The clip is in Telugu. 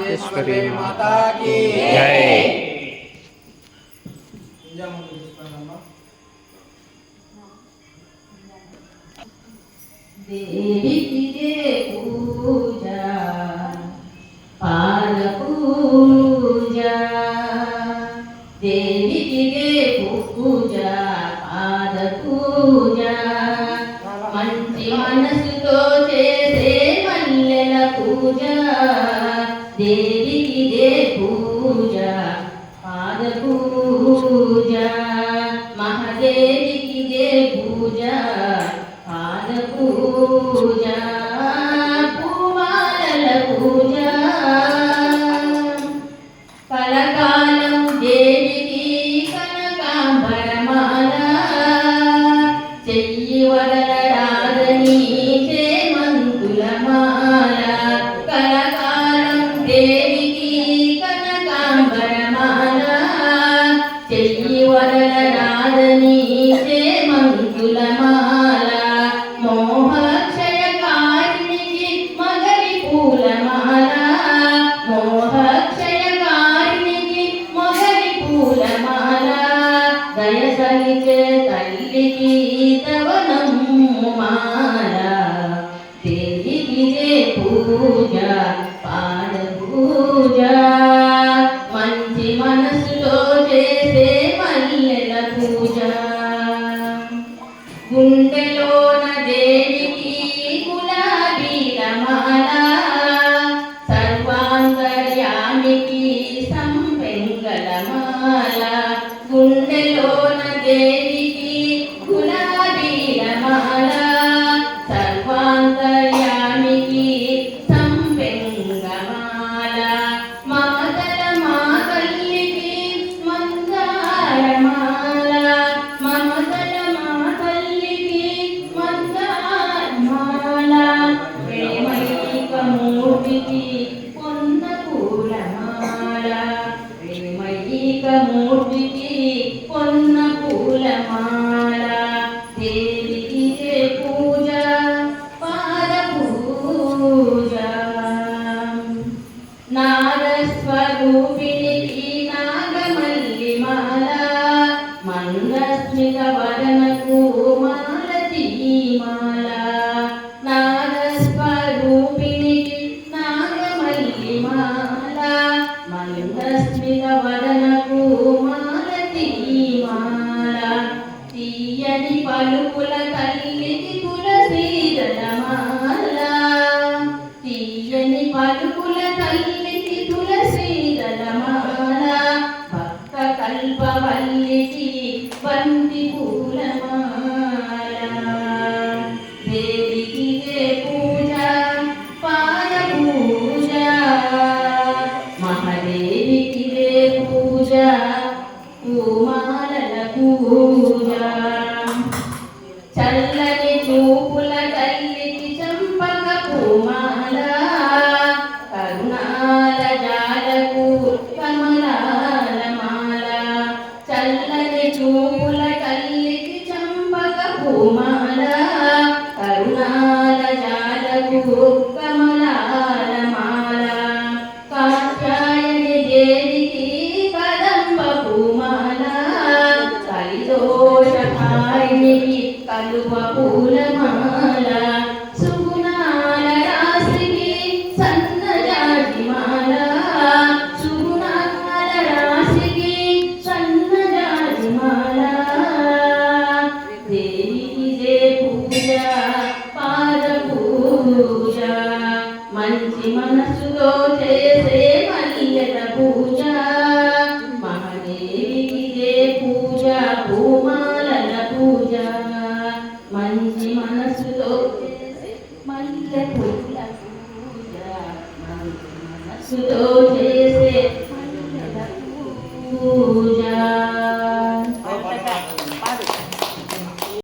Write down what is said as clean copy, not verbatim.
రాజేశ్వరి మాతా की जय। देवी की पूजा पाद पूजा, देवी की पूजा पाद पूजा, मंచి మనసుతో చేసే మల్లెల పూజ, దేవికి పూజ పాద పూజ, మహాదేవికి పూజ పాద పూజ, పూమాలల పూజ, కలకాలం దేవికి కనకాంబరమాల, చెయ్యి వదలరాదని చేమంతుల మాల, కలకాలం దేవికి కనకాంబరమాల, చెయ్యి వదలరాదని చేమంతుల మాల, మోహక్షయకారిణికి మగలి పూలమాల, మోహక్షయకారిణికి మగలి పూలమాల, దయసలిచే తల్లికి తవనము మాల, దేవికి పూజ పాద పూజ, మంచి మనసులో చేసే మల్లెల పూజ, గుండెలోన దేవికి గులాబీల మాల, సర్వాంతర్యామికి సంపెంగళ మాల, గుండెలోన దేవికి గులాబీల మాల, సర్వాంతర్యామికి సంపెంగ మాల, మమతల మా తల్లికి మందార మాల, మమతల మా తల్లికి మందార మాల, ప్రేమైకమూర్తికి పొన్న పూల మాల, ప్రేమైకమూర్తికి పొన్న పూల మాల, దేవికి పూజ పాద పూజ, నాగస్వరూపిణికి నాగమల్లి మాల, మందస్మిత వదనకు మాలతీ మాల, నాగస్వరూపిణికి నాగమల్లి మాల, మందస్మిత వదనకు మాలతీ మాల, తీయని పలుకుల తల్లికి తులసీదళ మాల, తీయని పలుకుల తల్లికి తులసీదళ మాల, భక్త కల్పవల్లికి బంతి పూల మాల, దేవికి పూజ పాద పూజ, మహాదేవికి పూజ పూమాలల పూజ, చల్లని చూపుల తల్లికి చంపక పూమాల, కరుణాల జాలకు కమలాల మాల, చల్లని చూపుల తల్లికి చంపక పూమాల, కరుణాల జాలకు కమలాల మాల, కాత్యాయని దేవికి కదంబ పూమాల, కలిదోషహారిణికి కలువ పూల మాల, సుగుణాల రాశికి సన్నజాజి మాల, సుగుణాల రాశికి సన్నజాజి మాల, దేవికి పూజ పాద పూజ, మంచి మనసుతో చేసే మల్లెల పూజ, మహాదేవికి పూజ పూమాలల పూజ, మంచి మనసుతో చేసే మల్లె పూజ.